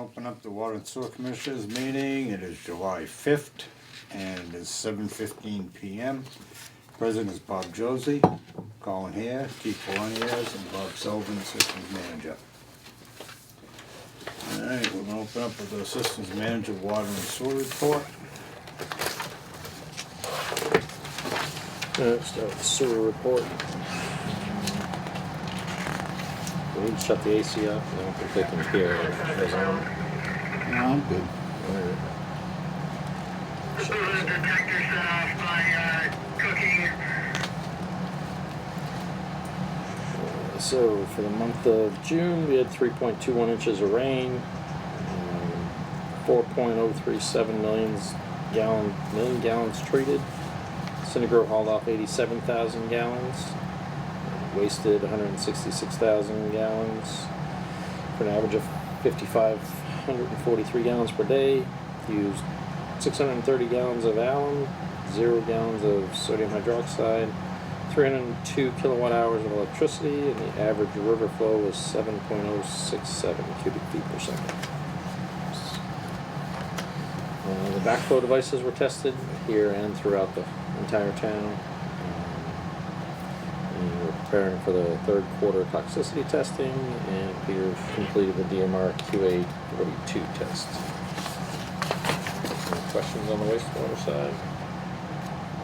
open up the Water and Sewer Commissioners meeting. It is July 5th and it's 7:15 p.m. President is Bob Josie, Colin Hare, Keith Polonius, and Bob Sullivan, Systems Manager. All right, we're gonna open up with the Systems Manager Water and Sewer Report. Start with the sewer report. We need to shut the AC off. I don't think they can hear it. It's on. No, I'm good. Alright. The detector set off by cooking. So for the month of June, we had 3.21 inches of rain, 4.037 million gallons treated. Synagro hauled off 87,000 gallons, wasted 166,000 gallons, for an average of 5,543 gallons per day. Used 630 gallons of alum, 0 gallons of sodium hydroxide, 302 kilowatt hours of electricity, and the average river flow was 7.067 cubic feet per second. The backflow devices were tested here and throughout the entire town. And we're preparing for the third quarter toxicity testing, and Peter completed the DMR QA 42 test. Any questions on the wastewater side?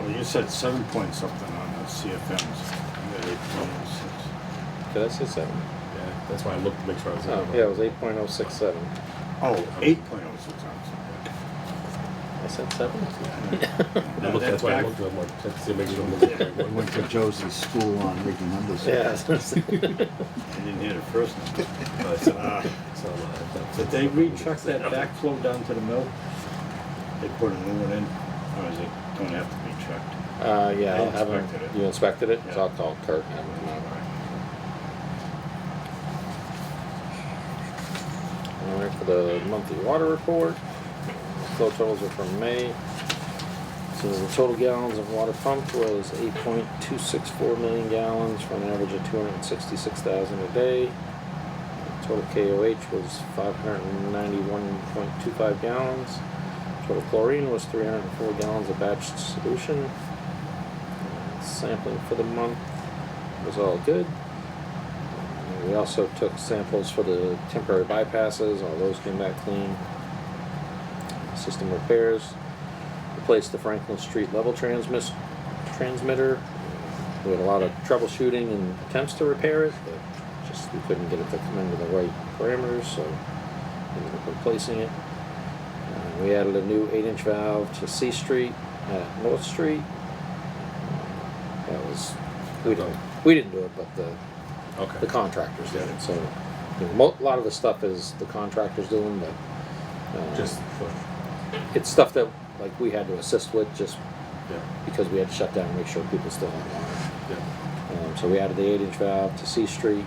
Well, you said 7 point something on the CFMs. You had 8.06. Did I say 7? Yeah, that's why I looked to make sure I was in Oh, the yeah, it was 8.067. Oh, 8.06, I'm I said 7? I looked, that's why I looked. I'm like, check to see, make sure I'm looking at the right I one. went to Josie's school on making numbers. Yeah. I didn't hear the first one. But, so, Did they recheck that backflow down to the mill? They put a new one in, or is it, don't have to be checked? Yeah, I I'll have him. inspected it. You inspected it? Yeah. So I'll call Kurt and have him come out. Alright, for the monthly water report, flow totals are from May. So the total gallons of water pumped was 8.264 million gallons for an average of 266,000 a day. Total KOH was 591.25 gallons. Total chlorine was 304 gallons of batched solution. Sampling for the month was all good. We also took samples for the temporary bypasses. All those came back clean. System repairs. Replaced the Franklin Street level transmitter. We had a lot of troubleshooting and attempts to repair it, but just we couldn't get it to come into the right parameters, so we ended up replacing it. We added a new 8-inch valve to C Street at North Street. That was we didn't do it, but the contractors did it. So you know, a lot of the stuff is the contractors doing, but just, it's stuff that like we had to assist with just yeah, because we had to shut down and make sure people still had water. yeah. So we added the 8-inch valve to C Street.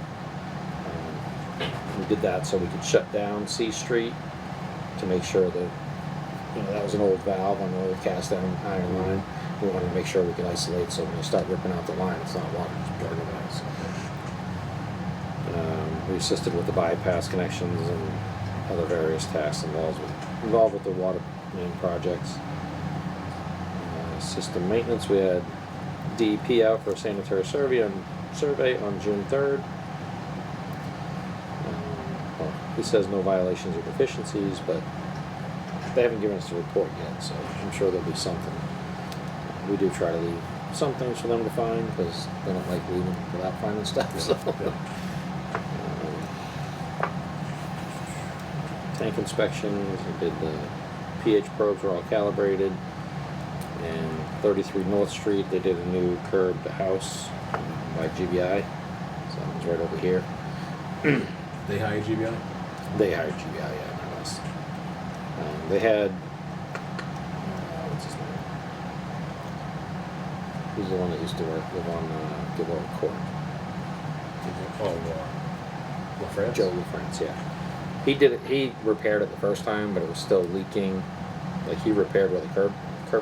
We did that so we could shut down C Street to make sure that, you know, that was an old valve on an old cast iron line. We wanted to make sure we could isolate so when they start ripping out the line, it's not water, it's organized. We assisted with the bypass connections and other various tasks involved with the water main projects. System maintenance, we had DEP out for a sanitary survey on June 3rd. Well, he says no violations or deficiencies, but they haven't given us the report yet, so I'm sure there'll be something. We do try to leave some things for them to find because they don't like leaving without finding stuff. So. Tank inspections, we did the pH probes were all calibrated, and 33 North Street they did a new curb to house by GBI, so it's right over here. They hired GBI? They hired GBI, yeah, not us. They had what's his name? Who's the one that used to live on Gilboa Court? Oh, LaFrance? Joe LaFrance, yeah. He did it. He repaired it the first time, but it was still leaking. Like he repaired where the curb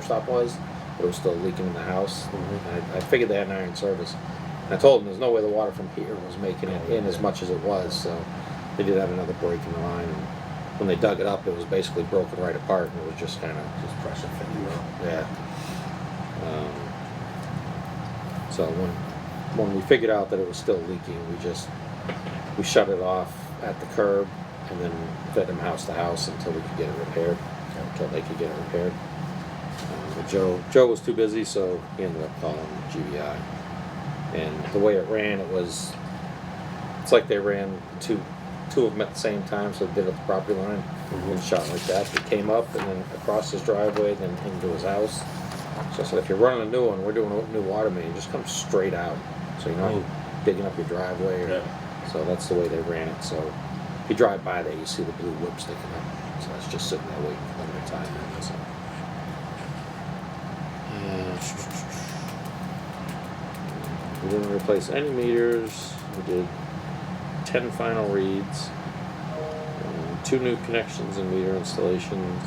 stop was, but it was still leaking in the house. And I figured they had an iron service. And I told him there's no way the water from here was making it in as much as it was. So they did have another break in the line. And when they dug it up, it was basically broken right apart, and it was just kind of, Just pressure fitting out. yeah. So when we figured out that it was still leaking, we shut it off at the curb, and then fed them house to house until we could get it repaired, until they could get it repaired. But Joe was too busy, so he ended up calling GVI. And the way it ran, it's like they ran two of them at the same time, so they did it at the property line, and shot like that. It came up and then across his driveway, then into his house. So I said, if you're running a new one, we're doing a new water main, just come straight out, so you're not digging up your driveway. Yeah. So that's the way they ran it. So if you drive by there, you see the blue whip sticking up. So that's just sitting there waiting for them to tie it in. So. We didn't replace any meters. We did 10 final reads, 2 new connections and meter installations.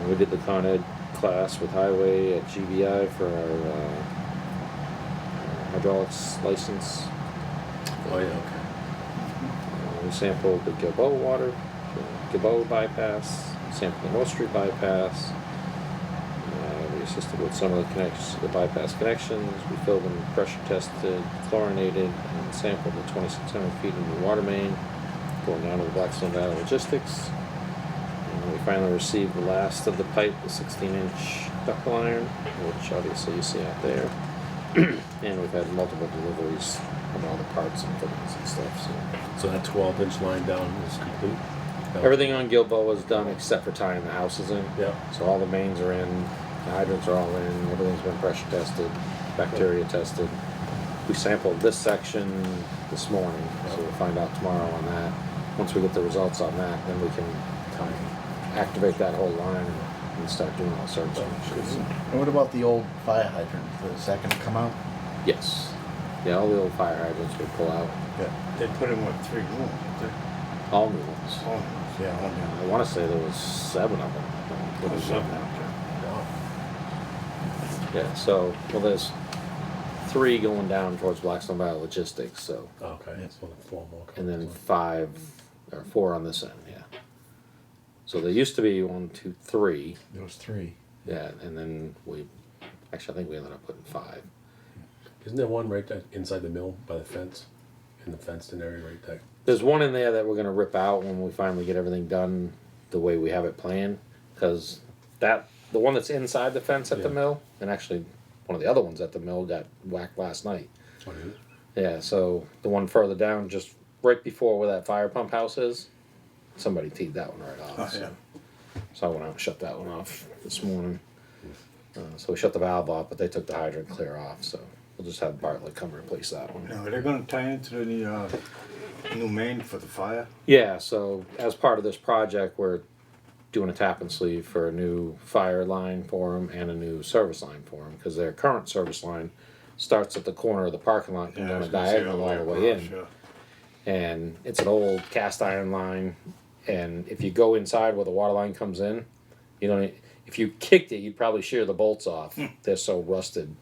We did the Con Ed class with Highway at GVI for our hydraulics license. Oh, yeah, okay. We sampled the Gilboa water, the Gilboa bypass, sampled the North Street bypass. We assisted with some of the bypass connections. We filled them pressure tested, chlorinated, and sampled the 2,600 feet of the water main going down to the Blackstone Valley Logistics. And we finally received the last of the pipe, the 16-inch ductile iron, which obviously you see out there. And we've had multiple deliveries of all the parts and fittings and stuff. So that 12-inch line down is complete? So everything on Gilboa is done except for tying the houses in. Yeah. So all the mains are in, the hydrants are all in, everything's been pressure tested, bacteria tested. We sampled this section this morning, so we'll find out tomorrow on that. Once we get the results on that, then we can activate that whole line and start doing all sorts of things. And what about the old fire hydrant? Is that gonna come out? Yes. Yeah, all the old fire hydrants we pull out, Yeah. They put in what, 3 new ones, didn't all new ones. they? Oh, Yeah. I want to say there was 7 of them. there was something out there. Yeah, so, well, there's 3 going down towards Blackstone Valley Logistics, so, Okay, that's one of 4 more. and then 5 or 4 on this end, yeah. So there used to be 1, 2, 3, There was 3. yeah, and then I think we ended up putting 5. Isn't there one right there inside the mill by the fence? In the fenced-in area right there? There's one in there that we're gonna rip out when we finally get everything done the way we have it planned, because the one that's inside the fence at the Yeah. mill, and actually one of the other ones at the mill got whacked last night. What is it? Yeah, so the one further down, just right before where that fire pump house is, somebody teed that one right off. Oh, so. yeah. So I went out and shut that one off this morning. So we shut the valve off, but they took the hydrant clear off, so we'll just have Bartlett come replace that one. Now, are they gonna tie into the new main for the fire? Yeah, so as part of this project, we're doing a tap and sleeve for a new fire line for them and a new service line for them, because their current service line starts at the corner of the parking lot and I on was a gonna say diagonal all the way in. across, yeah. And it's an old cast iron line, and if you go inside where the water line comes in, you don't. If you kicked it, you'd probably shear the bolts off. They're so rusted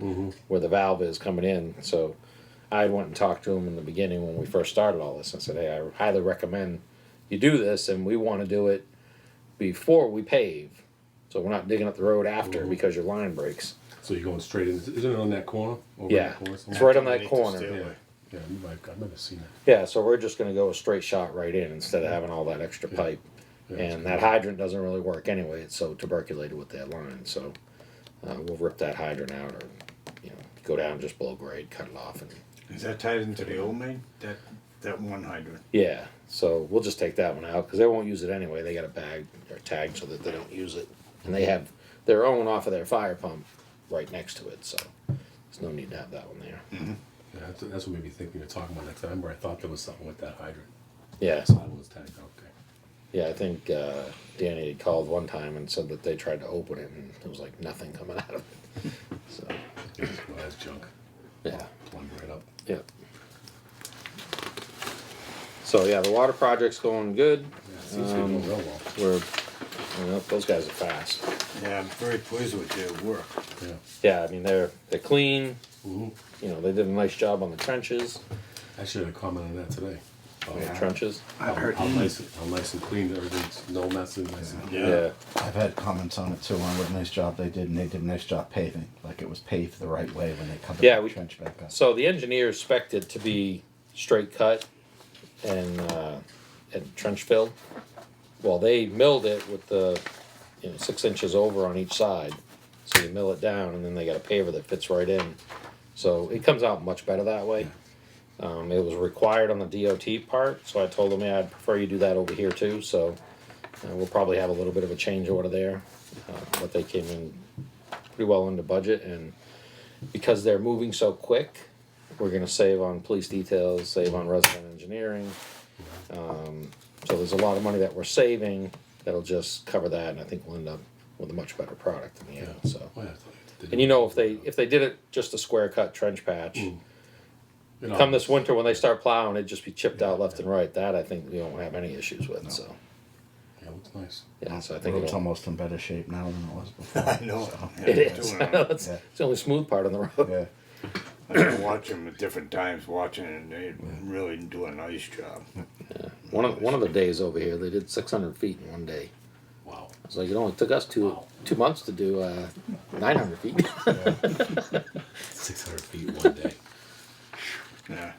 where the valve is coming in. So I went and talked to him in the beginning when we first started all this. I said, hey, I highly recommend you do this, and we want to do it before we pave, so we're not digging up the road after because your line breaks. So you're going straight in, isn't it on that corner? Over Yeah, that corner it's somewhere? right on that Underneath the corner. stairway. Yeah, I've never seen it. Yeah, so we're just gonna go a straight shot right in instead of having all that extra pipe. Yeah, And that's that hydrant doesn't really work anyway, it's so tuberculated with that line, so we'll rip that hydrant out or, go down just below grade, cut it off and, Is that tied into the old main? That one hydrant? yeah, so we'll just take that one out, cause they won't use it anyway, they got a bag or tag so that they don't use it. And they have their own off of their fire pump right next to it, so there's no need to have that one there. Yeah, that's what made me think when you're talking about that. 'Cause I remember I thought there was something with that hydrant. Yeah, So I was tagged, okay. yeah, I think Danny had called one time and said that they tried to open it and there was like nothing coming out of it. So, Well, that's junk. yeah, Plumb right up. yeah. So yeah, the water project's going good. Yeah, it seems to be going real well. Those guys are fast. Yeah, I'm very pleased with their work. Yeah. Yeah, I mean they're clean. Mm-hmm. They did a nice job on the trenches. I should have commented on that today. Yeah. trenches. I've heard How nice and clean everything's, no messes, nice and. Yeah. I've had comments on it too, on what a nice job they did, and they did a nice job paving, like it was paved the right way when they covered Yeah, the we- trench back up. So the engineers spec'd it to be straight cut and trench filled. Well, they milled it with the, 6 inches over on each side. So you mill it down and then they got a paver that fits right in. So it comes out much better that way. It was required on the DOT part, so I told them, yeah, I'd prefer you do that over here too. So we'll probably have a little bit of a change order there. But they came in pretty well under budget, and because they're moving so quick, we're gonna save on police details, save on resident engineering. So there's a lot of money that we're saving that'll just cover that, and I think we'll end up with a much better product in the end. So, Oh, yeah, and if they did it just a square cut trench patch, You know, come this winter when they start plowing, it'd just be chipped out left and right. That I think we won't have any issues with. So Yeah, it looks nice. yeah, so I The think road's it'll, almost in better shape now than it was before. I know. so, it is. Doing it. That's Yeah. it's the only smooth part on the road. Yeah, I watch them at different times, watching, and they really do a nice job. One of the days over here, they did 600 feet in one day. Wow. It's like it only took us two months to do 900 feet. 600 feet one day. Yeah.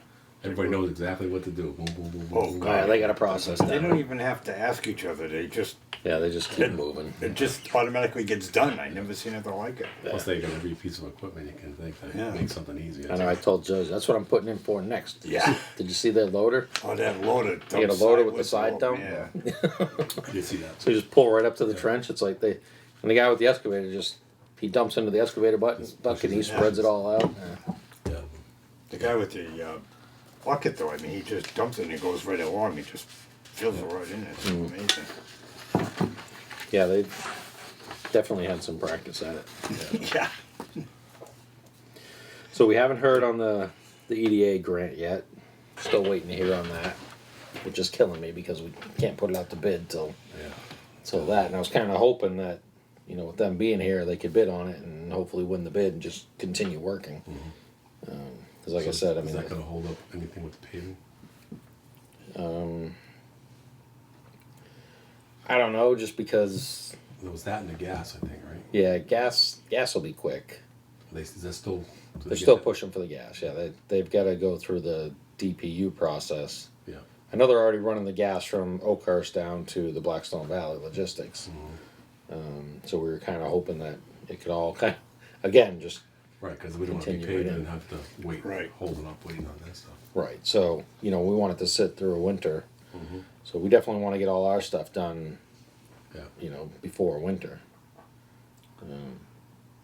Everybody knows exactly what to do. Boom, boom, boom, boom. Oh, boom. God. They got to process They that. don't even have to ask each other. They just Yeah, they just keep moving. it just automatically gets done. I never seen anything like it. Plus, they got every piece of equipment you can think that Yeah. makes something easy. I know. I told Josie that's what I'm putting in for next. Yeah. Did you see that loader? Oh, that loader. You got a loader with the side dump? Yeah. You see that? So you just pull right up to the trench. It's like and the guy with the excavator he dumps into the excavator bucket and he spreads it all out. Yeah. Yeah. The guy with the bucket, though, I mean, he just dumps it and it goes right along. He just fills it right in. It's amazing. Yeah, they definitely had some practice at it. Yeah. So we haven't heard on the EDA grant yet. Still waiting to hear on that, which is killing me because we can't put it out to bid till that. And I was kind of hoping that, with them being here, they could bid on it and hopefully win the bid and just continue working. Because, like I said, I is mean, that going to hold up anything with the paving? I don't know, just because, There was that and the gas, I think, right? yeah, gas will be quick. Is that still? do they They're get still that? pushing for the gas. Yeah, they've got to go through the DPU process. Yeah. I know they're already running the gas from Oakhurst down to the Blackstone Valley Logistics. So we were kind of hoping that it could all kind of, again, just Right, because we don't want to be Continue paving it in. and have to wait, Right. holding up, waiting on that stuff. right. So, we want it to sit through a winter. So we definitely want to get all our stuff done, Yeah. before winter.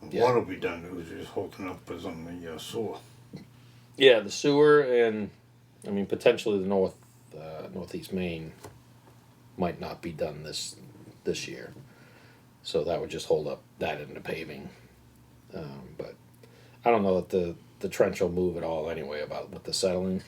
Yeah. One will be done. It was just holding up is on the sewer. Yeah, the sewer and, potentially the northeast Maine might not be done this year. So that would just hold up that into paving. But I don't know that the trench will move at all anyway with the settling.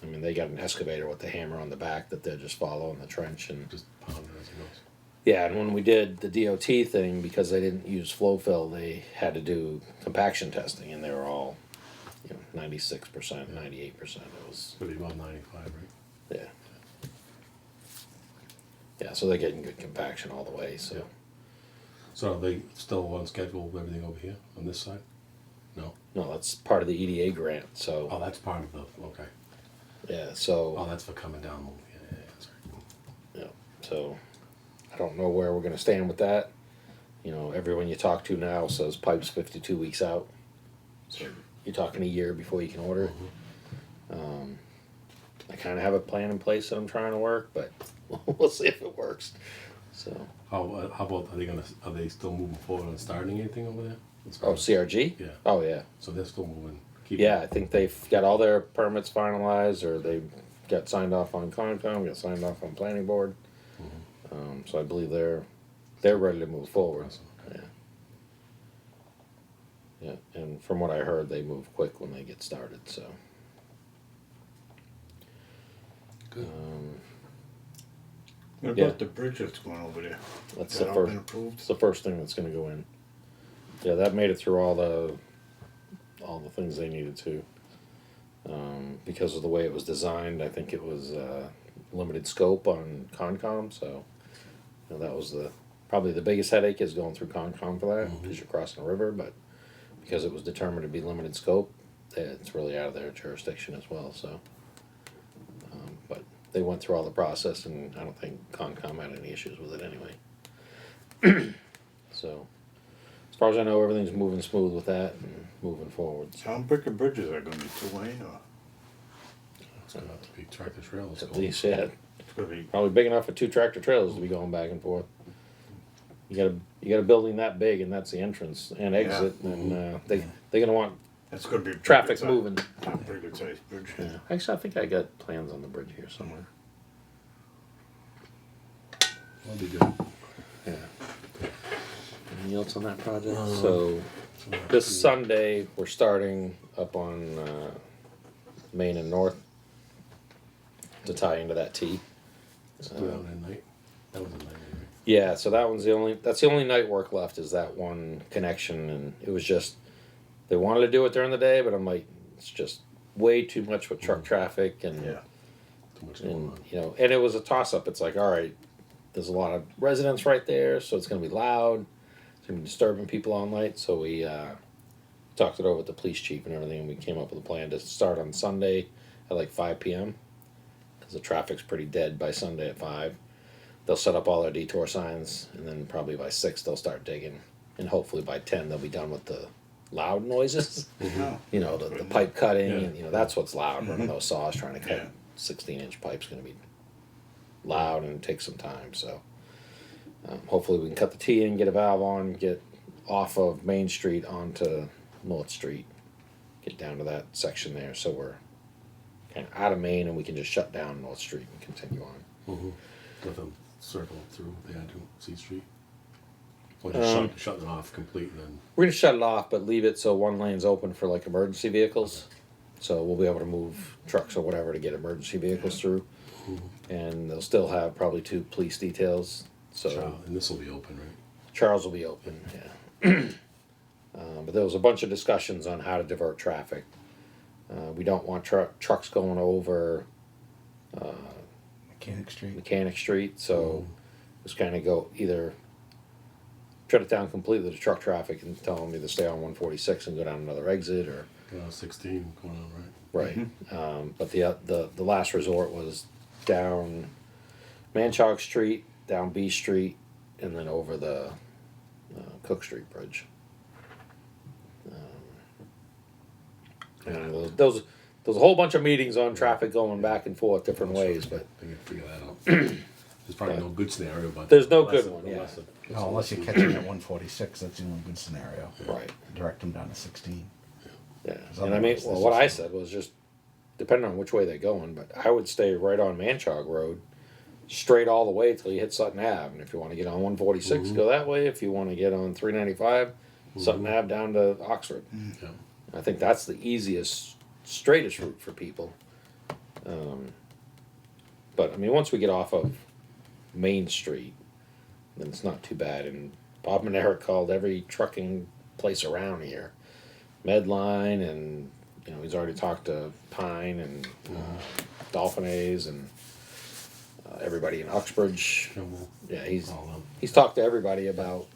They got an excavator with the hammer on the back that they're just following the trench. And Just pound it as it goes. yeah, and when we did the DOT thing, because they didn't use flow fill, they had to do compaction testing, and they were all 96%, 98%. It was, But about 95, right? yeah. Yeah, so they're getting good compaction all the way, so. Yeah. So are they still on schedule with everything over here on this side? No. No, that's part of the EDA grant, Oh, so, that's part of the, okay. yeah, Oh, so, that's for coming down. Yeah, that's right. yeah, so, I don't know where we're gonna stand with that. Everyone you talk to now says pipe's 52 weeks out. So you're talking a year before you can order it. I kinda have a plan in place that I'm trying to work, but we'll see if it works, so. How about, are they still moving forward on starting anything over there? As far Oh, as- CRG? Yeah. Oh, yeah. So they're still moving. Yeah, I think they've got all their permits finalized, or they've got signed off on Concom, got signed off on planning board. So I believe they're ready to move forward. Yeah. Yeah, and from what I heard, they move quick when they get started, so. Good. What Yeah. about the bridge that's going over there? That's That the all first, been approved? it's the first thing that's gonna go in. Yeah, that made it through all the things they needed to. Because of the way it was designed, I think it was limited scope on Concom, so that was probably the biggest headache is going through Concom for that because you're crossing a river, but because it was determined to be limited scope, it's really out of their jurisdiction as well. So, but they went through all the process, and I don't think Concom had any issues with it anyway. So, as far as I know, everything's moving smooth with that and moving forward. So. How big of bridges are gonna be 2 lane or? It's gonna have to be tractor trailers. At least, yeah, It's gonna be, probably big enough for 2 tractor trailers to be going back and forth. You got a building that big, and that's the entrance and exit, and they're gonna want it's gonna be. a pretty traffic good size- moving. a Pretty good sized bridge. Yeah. Actually, I think I got plans on the bridge here somewhere. That'll be good. Yeah. Anything else on that project? So this Sunday we're starting up on Main and North to tie into that T. Let's do that one at night. That was a night anyway. Yeah, so that's the only night work left is that one connection, and it was just they wanted to do it during the day, but I'm like, it's just way too much with truck traffic and Yeah. Too much going and on. and it was a toss up. It's like, all right, there's a lot of residents right there, so it's gonna be loud, it's gonna be disturbing people all night. So we talked it over with the police chief and everything, and we came up with a plan to start on Sunday at like 5 p.m. because the traffic's pretty dead by Sunday at 5. They'll set up all their detour signs, and then probably by 6 they'll start digging, and hopefully by 10 they'll be done with the loud noises. Oh, The pipe cutting, Yeah. and that's what's loud. Running those saws trying to cut Yeah. 16-inch pipe's going to be loud and take some time. So hopefully we can cut the T in, get a valve on, get off of Main Street onto North Street, get down to that section there, so we're kind of out of Main and we can just shut down North Street and continue on. Let them circle through. They had to C Street. Or just shutting it off complete and then. We're gonna shut it off, but leave it so one lane's open for like emergency vehicles. So we'll be able to move trucks or whatever to get emergency vehicles through. And they'll still have probably 2 police details. So And this will be open, right? Charles will be open, yeah. But there was a bunch of discussions on how to divert traffic. We don't want trucks going over Mechanic Street. Mechanic Street, so just kind of go either shut it down completely to truck traffic and tell them either stay on 146 and go down another exit or 16 going on, right? right. But the last resort was down Manchog Street, down B Street, and then over the Cook Street Bridge. And those a whole bunch of meetings on traffic going back and forth different ways, but They can figure that out. There's probably no good scenario, but. There's no less good of- one, the yeah. less of- Oh, unless you catch them at 146, that's the only good scenario. right. Direct them down to 16. Yeah, Because and I mean, otherwise well, this what is- I said was just depending on which way they're going, but I would stay right on Manchog Road, straight all the way till you hit Sutton Ave. And if you want to get on 146, go that way. If you want to get on 395, Sutton Ave down to Oxford. Yeah. I think that's the easiest, straightest route for people. But I mean, once we get off of Main Street, then it's not too bad. And Bob and Eric called every trucking place around here, Medline, and he's already talked to Pine and Dolphin A's and everybody in Uxbridge. Kimball, Yeah, he's all of them. he's talked to everybody about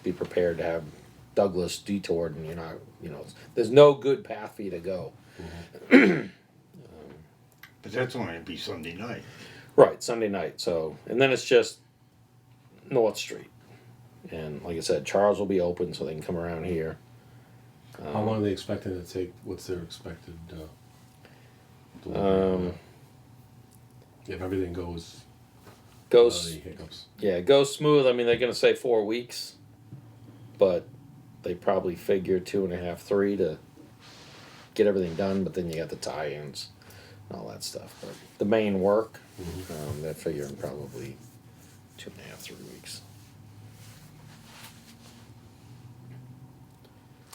be prepared to have Douglas detoured, and there's no good path for you to go. But that's only gonna be Sunday night. Right, Sunday night. So, and then it's just North Street, and like I said, Charles will be open, so they can come around here. How long are they expecting it to take? What's their expected delivery? If everything goes without Goes, any hiccups. yeah, goes smooth. I mean, they're gonna say 4 weeks, but they probably figure 2.5, 3 to get everything done. But then you got the tie-ins and all that stuff. But the main work, they're figuring probably 2.5, 3 weeks.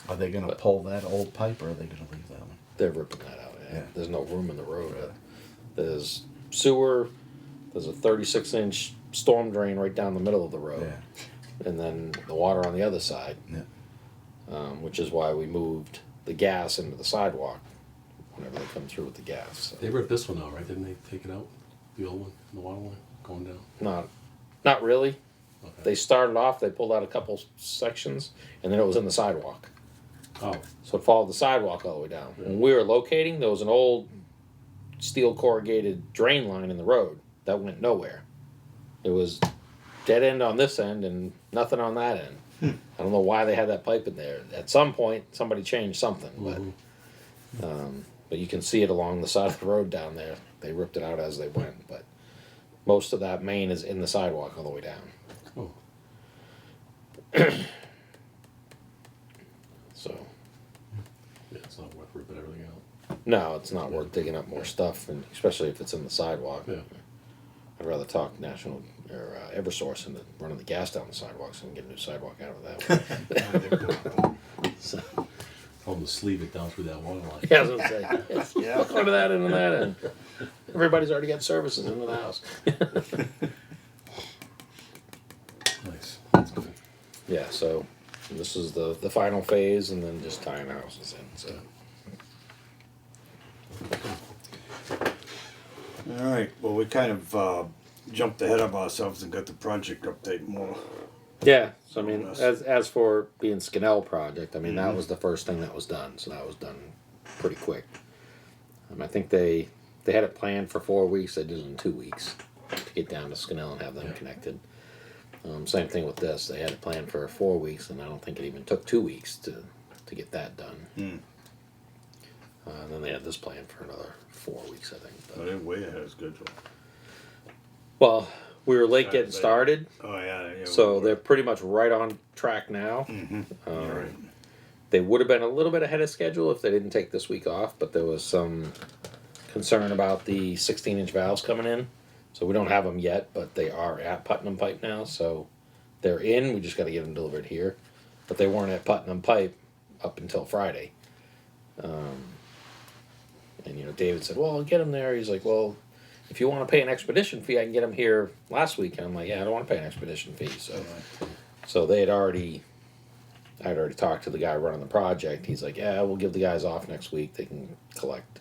Are they going to But- pull that old pipe or are they going to leave that one? They're ripping that out. Yeah. Yeah. There's no room in the road. There's sewer. There's a 36-inch storm drain right down the middle of the road, Yeah. and then the water on the other side. Yeah. Which is why we moved the gas into the sidewalk whenever they come through with the gas. So. They ripped this one out, right? Didn't they take it out? The old one, the water line going down? Not really. Okay. They started off, they pulled out a couple sections, and then it was in the sidewalk. Oh, So it followed the sidewalk all the way down. When we were locating, there was an old steel corrugated drain line in the road that went nowhere. It was dead end on this end and nothing on that end. I don't know why they had that pipe in there. At some point, somebody changed something, but you can see it along the side of the road down there. They ripped it out as they went, but most of that main is in the sidewalk all the way down. oh. So Yeah, it's not worth ripping everything out. no, it's not worth digging up more stuff, and especially if it's in the sidewalk. Yeah. I'd rather talk National or Eversource and running the gas down the sidewalk so we can get a new sidewalk out of that. So, Tell them to sleeve it down through that water line. yeah, I was gonna say, yes, Yeah. look under that and that end. Everybody's already got services into the house. Nice. That's good. Yeah, so this is the final phase, and then just tying the houses in. So All right, well, we kind of jumped ahead of ourselves and got the project update more. yeah, so I mean, Yes. as for being Skinnell project, I mean that was the first thing that was done, so that was done pretty quick. I think they had it planned for 4 weeks. They did it in 2 weeks to get down to Skinnell and have them connected. Same thing with this. They had it planned for 4 weeks, and I don't think it even took 2 weeks to get that done. And then they had this planned for another 4 weeks, I think. Oh, But, they're way ahead of schedule. well, we were late getting started, Oh, yeah. so they're pretty much right on track now. All right. They would have been a little bit ahead of schedule if they didn't take this week off, but there was some concern about the 16-inch valves coming in. So we don't have them yet, but they are at Putnam Pipe now, so they're in. We just got to get them delivered here. But they weren't at Putnam Pipe up until Friday. And, you know, David said, well, I'll get them there. He's like, well, if you want to pay an expedition fee, I can get them here last week. And I'm like, yeah, I don't want to pay an expedition fee. So I had already talked to the guy running the project. He's like, yeah, we'll give the guys off next week. They can collect.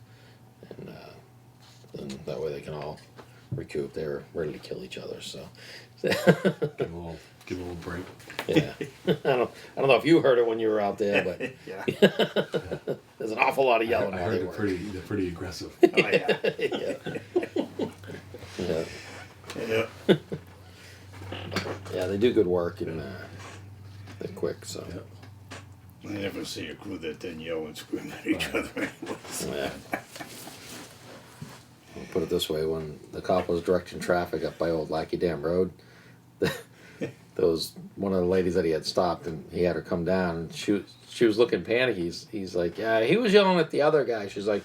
And that way they can all recoup. They're ready to kill each other. So, Give a little break. yeah. I don't know if you heard it when you were out there, but Yeah. there's an awful lot of I yelling while heard they they're work. they're pretty aggressive. Oh, yeah. Yeah. Yeah. Yeah. Yeah, they do good work and they're quick. So. Yeah. I never see a crew that then yell and scream at each other anyways. Yeah. I'll put it this way: when the cop was directing traffic up by Old Lackey Dam Road, there was one of the ladies that he had stopped, and he had her come down, and she was looking panicky. He's like, yeah, he was yelling at the other guy. She's like,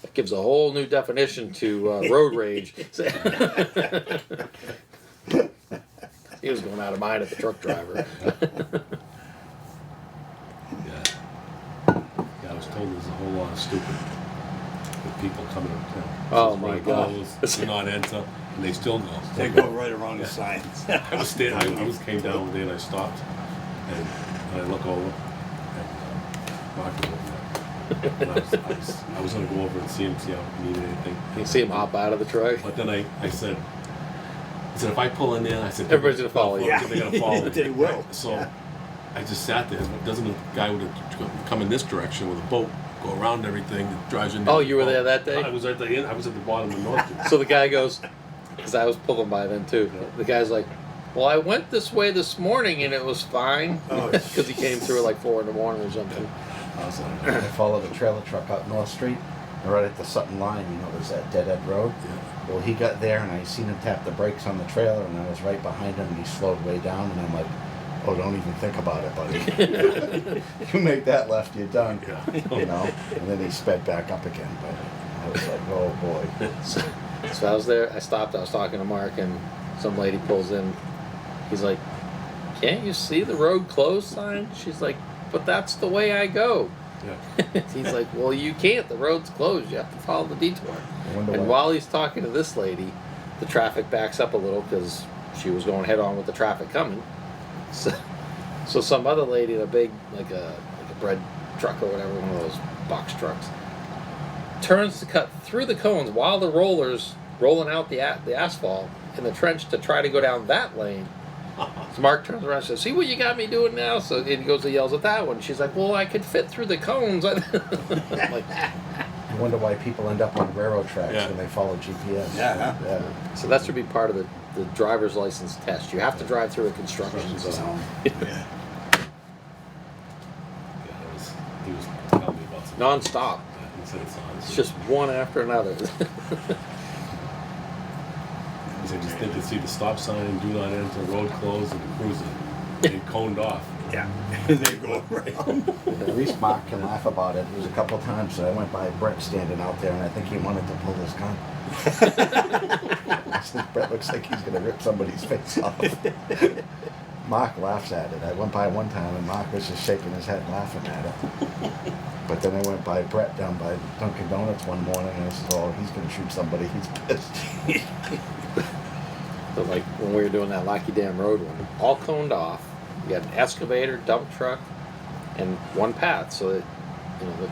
that gives a whole new definition to road rage. He was going out of mind at the truck driver. Yeah. Yeah, I was told there's a whole lot of stupid people coming up town. Oh, Just my run God. close, do not enter, and they still go. They go right around the signs. I was standing, I came down one day and I stopped, and I look over, and Mark was over there. And I was gonna go over and see him, see if he needed anything. You see him hop out of the truck. But then I said, if I pull in there, I said, Everybody's gonna follow you. They're gonna follow me. They will. So Yeah. I just sat there. Doesn't the guy would have come in this direction with a boat, go around everything, that drives in? Oh, you were there that day? I was at the end. I was at the bottom of the north. So the guy goes, because I was pulling by then too. The guy's like, well, I went this way this morning and it was fine. Oh, Because he came through at like 4 a.m. or something. I was like, I followed the trailer truck up North Street, and right at the Sutton line, you know, there's that dead end road. yeah. Well, he got there, and I seen him tap the brakes on the trailer, and I was right behind him, and he slowed way down, and I'm like, oh, don't even think about it, buddy. You make that left, you're done. Yeah. You know? And then he sped back up again, but I was like, oh, boy. So I was there, I stopped, I was talking to Mark, and some lady pulls in. He's like, can't you see the road closed sign? She's like, but that's the way I go. Yeah. He's like, well, you can't. The road's closed. You have to follow the detour. I wonder And why. while he's talking to this lady, the traffic backs up a little because she was going head on with the traffic coming. So some other lady in a big, like a bread truck or whatever, one of those box trucks. Turns to cut through the cones while the roller's rolling out the asphalt in the trench to try to go down that lane. So Mark turns around and says, "See what you got me doing now?" So he goes and yells at that one. She's like, "Well, I could fit through the cones." I'm like, I wonder why people end up on railroad tracks Yeah. when they follow GPS. Yeah. Yeah. so that should be part of the driver's license test. You have to drive through a construction zone. Yeah. Yeah, he was telling me about some. Non-stop. He said it's on. It's just one after another. He said just think to see the stop sign, do not enter, road closed, and cruising, and coned off. Yeah. They go around. At least Mark can laugh about it. There was a couple of times that I went by Brett standing out there, and I think he wanted to pull his gun. I said, Brett looks like he's gonna rip somebody's face off. Mark laughs at it. I went by one time, and Mark was just shaking his head, laughing at it. But then I went by Brett down by Dunkin' Donuts one morning, and I said, "Oh, he's gonna shoot somebody. He's pissed." So like when we were doing that Locky Dam Road one, all coned off. You had an excavator, dump truck, and one path so that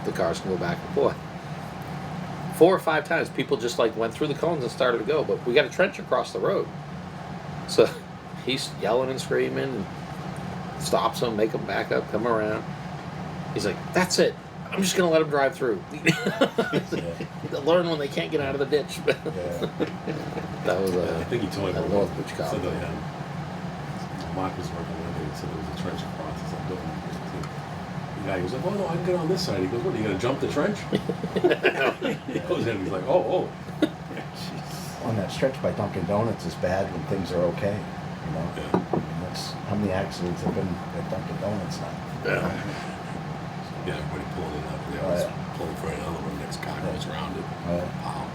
the cars can go back and forth. 4 or 5 times people just like went through the cones and started to go, but we got a trench across the road. So he's yelling and screaming and stops them, make them back up, come around. He's like, "That's it. I'm just gonna let them drive through." They'll learn when they can't get out of the ditch. Yeah. That was I think he told me at about North it. Beach Said College. that Mark was working with him. He said there was a trench across. He said, "Look." The guy goes, "Oh no, I can get on this side." He goes, "What? Are you gonna jump the trench?" He goes in. He's like, "Oh." On that stretch by Dunkin' Donuts is bad when things are okay. You know. Yeah. I mean, that's how many accidents have been at Dunkin' Donuts now. Yeah, everybody pulling in up. They Oh, always yeah. pulling for another one. Next car goes around it. Wow.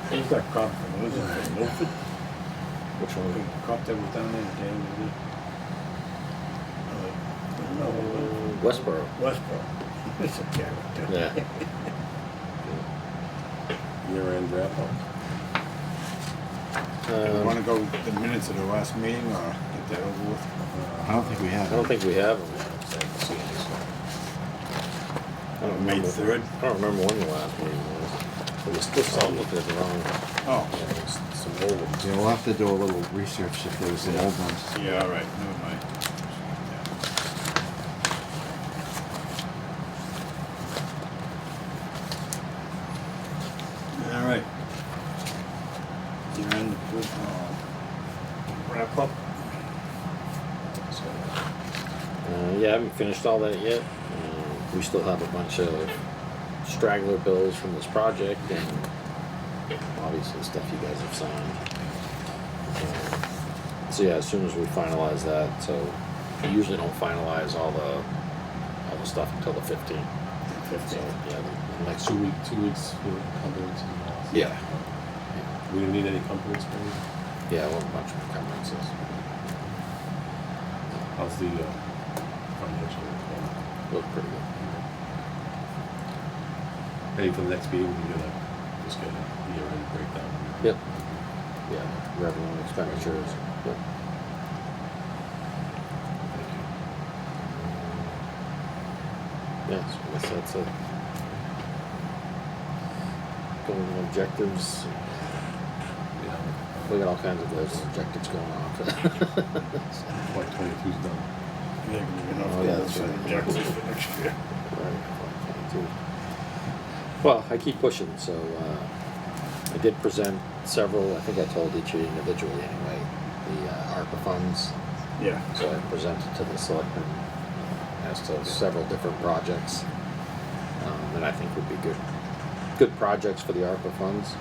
Who's that cop from? Was it from Milford? Which one? The cop that was down there, Dan, was it? No, Westboro. Westboro. It's a character. Yeah. Year-end wrap-up. You wanna go the minutes of the last meeting or get that over with? I don't think we I have. don't think we have them. I don't May remember. 3rd? I don't remember when the last meeting was. It was still something looking at the wrong. Oh, Yeah, it was some old ones. Yeah, we'll have to do a little research if there's some old ones. yeah, all right, never mind. All right. You're in the wrap up? Yeah, I haven't finished all that yet. We still have a bunch of straggler bills from this project and obviously stuff you guys have signed. So yeah, as soon as we finalize that, so we usually don't finalize all the stuff until the 15th. So yeah, the next 2 weeks, compliments and all. Yeah. We don't need any compliments for you. Yeah, we'll have a bunch of encumbrances. How's the financial report? Look pretty good. Maybe for the next meeting, we're gonna just get a year-end breakdown. Yep. Yeah, revenue and expenditures. Yep. Thank you. Yeah, so I guess that's it. Going objectives. Yeah. We got all kinds of goals and objectives going on. Like 22's done. Yeah, you know, Oh, yeah, that's set right. objectives for next year. Right, 22. Well, I keep pushing, so I did present several, I think I told each of you individually anyway, the ARPA funds. Yeah. So I presented to the selectmen as to several different projects that I think would be good projects for the ARPA funds.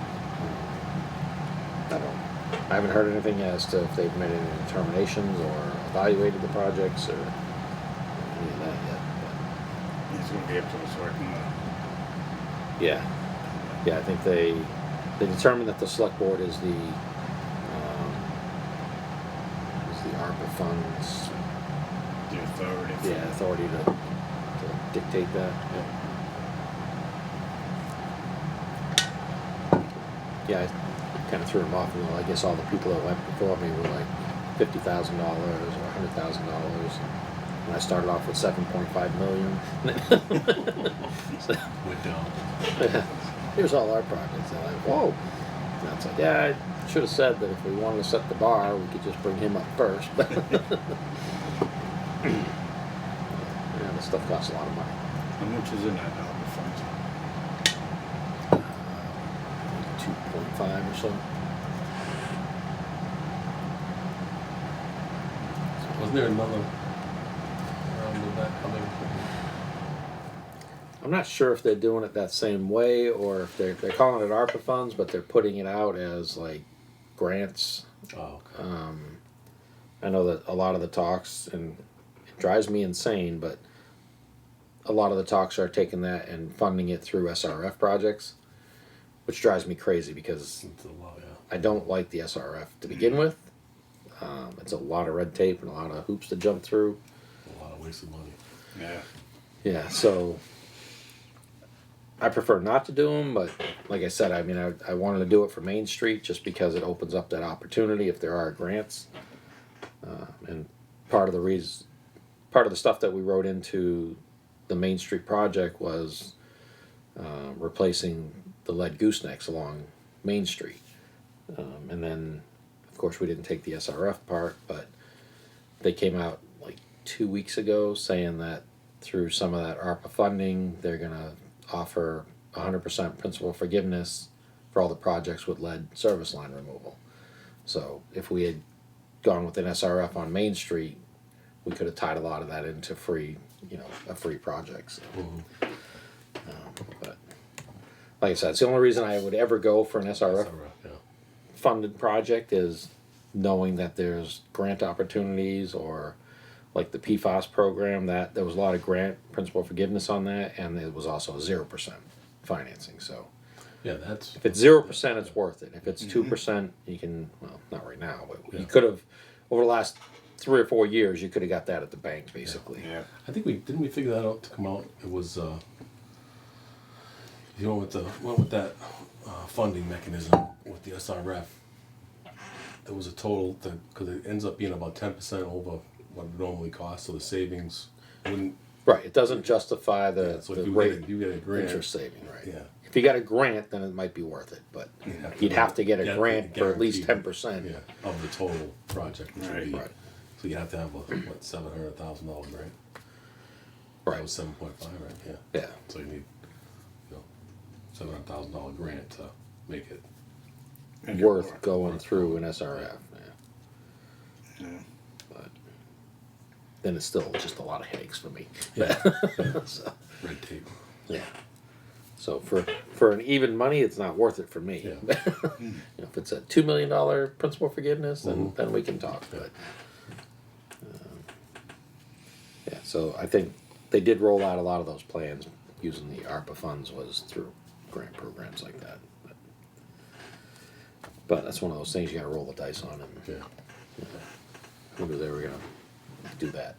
I haven't heard anything as to if they've made any determinations or evaluated the projects or any of that yet. He's gonna be up to us working Yeah, I think they determined that the select board is the ARPA funds, the authority. authority to dictate that. Yeah, I kind of threw them off. I guess all the people that went before me were like $50,000 or $100,000. And I started off with 7.5 million. So, Went down. here's all our projects. They're like, whoa. And it's like, yeah, I should have said that if we wanted to set the bar, we could just bring him up first. But yeah, this stuff costs a lot of money. How much is in that ARPA fund? 2.5 or so. Wasn't there another round of that coming? I'm not sure if they're doing it that same way or if they're calling it ARPA funds, but they're putting it out as like grants. Oh, okay. I know that a lot of the talks, and it drives me insane, but a lot of the talks are taking that and funding it through SRF projects, which drives me crazy because It's a lot, yeah. I don't like the SRF to begin with. It's a lot of red tape and a lot of hoops to jump through. A lot of wasted money. Yeah. Yeah, so I prefer not to do them, but like I said, I mean, I wanted to do it for Main Street just because it opens up that opportunity if there are grants. And part of the stuff that we wrote into the Main Street project was replacing the lead goosenecks along Main Street. And then, of course, we didn't take the SRF part, but they came out like 2 weeks ago saying that through some of that ARPA funding, they're going to offer 100% principal forgiveness for all the projects with lead service line removal. So if we had gone with an SRF on Main Street, we could have tied a lot of that into a free project. So, but like I said, it's the only reason I would ever go for an SRF Yeah. funded project is knowing that there's grant opportunities, or like the PFAS program, that there was a lot of grant principal forgiveness on that, and it was also 0% financing. So Yeah, that's. if it's 0%, it's worth it. If it's 2%, you can, well, not right now, but Yeah. you could have, over the last 3 or 4 years, you could have got that at the bank basically. Yeah. I think didn't we figure that out to come out? It was you know, went with that funding mechanism with the SRF. There was a total because it ends up being about 10% over what it normally costs, so the savings wouldn't. Right, it doesn't justify the, So the if rate you get a grant, interest saving, right? Yeah. If you got a grant, then it might be worth it, but you'd have to get a grant for at least guaranteed, 10%. Yeah, of the total project, which would Right. be. Right. So you have to have a $700,000 grant. Right. That was 7.5, right? Yeah. Yeah. So you need, $700,000 grant to make it. And Worth your- going through an SRF. Yeah. Yeah. But then it's still just a lot of headaches for me. Yeah. So, Red tape. yeah. So for an even money, it's not worth it for me. Yeah. If it's a $2 million principal forgiveness, then we can talk. Yeah. But yeah, so I think they did roll out a lot of those plans using the ARPA funds was through grant programs like that. But that's one of those things you got to roll the dice on, and Yeah. who knew they were gonna do that.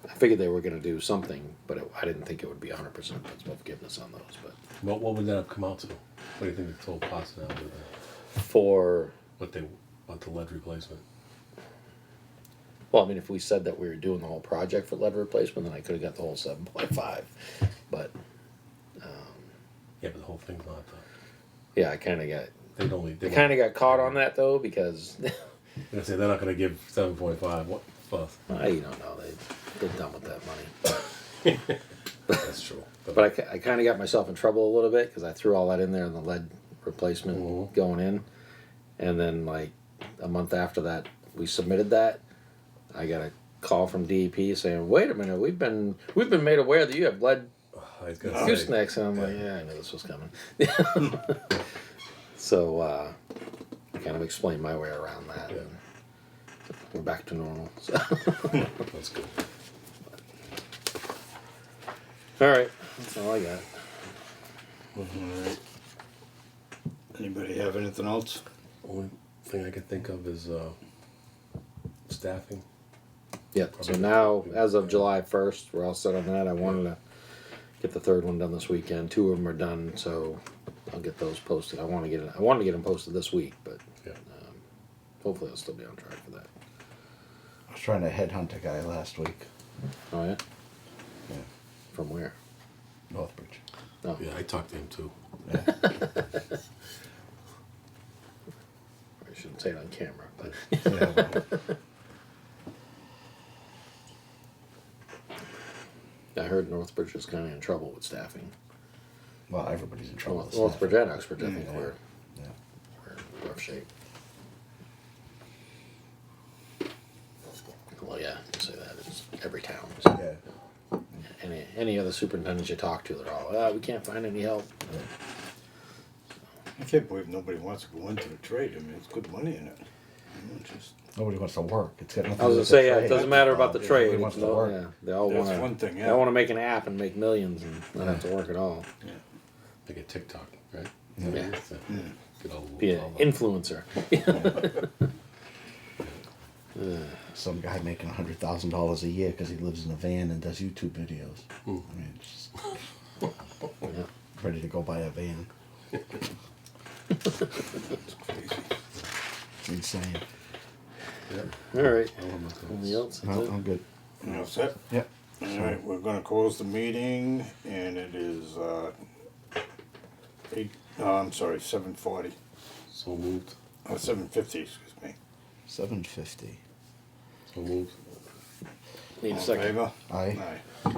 I figured they were gonna do something, but I didn't think it would be 100% principal forgiveness on those. But What would that have come out to? What do you think the total cost now with that? for What the lead replacement? well, I mean, if we said that we were doing the whole project for lead replacement, then I could have got the whole 7.5. But Yeah, but the whole thing's not though. yeah, I kind of got caught on that though, because They're not gonna give 7.5. What fuss? you don't know, they're done with that money. That's true. But I kind of got myself in trouble a little bit because I threw all that in there in the lead replacement going in, and then like a month after that we submitted that, I got a call from DEP saying, "Wait a minute, we've been made aware that you have lead I was gonna say, goosenecks," and I'm like, "Yeah, I knew this was coming." So I kind of explained my way around that. Yeah. And we're back to normal. So. that's good. All right, that's all I got. Alright. Anybody have anything else? Only thing I can think of is staffing. Yeah. So now, as of July 1st, we're all set on that. I wanted to get the third one done this weekend. 2 of them are done, so I'll get those posted. I wanted to get them posted this week, but Yeah. hopefully I'll still be on track for that. was trying to headhunt a guy last week. Oh yeah. Yeah. From where? Northbridge. No. Yeah, I talked to him too. Yeah. I shouldn't say it on camera, but Yeah, well, I heard Northbridge is kind of in trouble with staffing. well, everybody's in trouble. with Northbridge staff. and Uxbridge, I think, Yeah. we're Yeah. in rough shape. Well, yeah, you say that. It's every town. Yeah. Any other superintendents you talk to, they're all, we can't find any help. I can't believe nobody wants to go into the trade. I mean, it's good money in it. You know, just, Nobody wants to work. It's got nothing I was to do gonna with say, the yeah, it trade. doesn't matter about the Yeah, trade. Nobody wants to work. Yeah, they all That's want to. one thing, They yeah. want to make an app and make millions and not have to work at all. yeah. Like a TikTok, right? Yeah. Get all Be an influencer. Some guy making $100,000 a year because he lives in a van and does YouTube videos. I mean, it's just Yeah. ready to go buy a van. It's crazy. It's insane. All right. All of my thoughts. Anything else? No, That's it? I'm good. You know, set? Yep. All right, we're gonna close the meeting, and it is 7:40. So moved. 7:50. Excuse me. 750. So moved. Need a All in second. favor? Aye. Aye.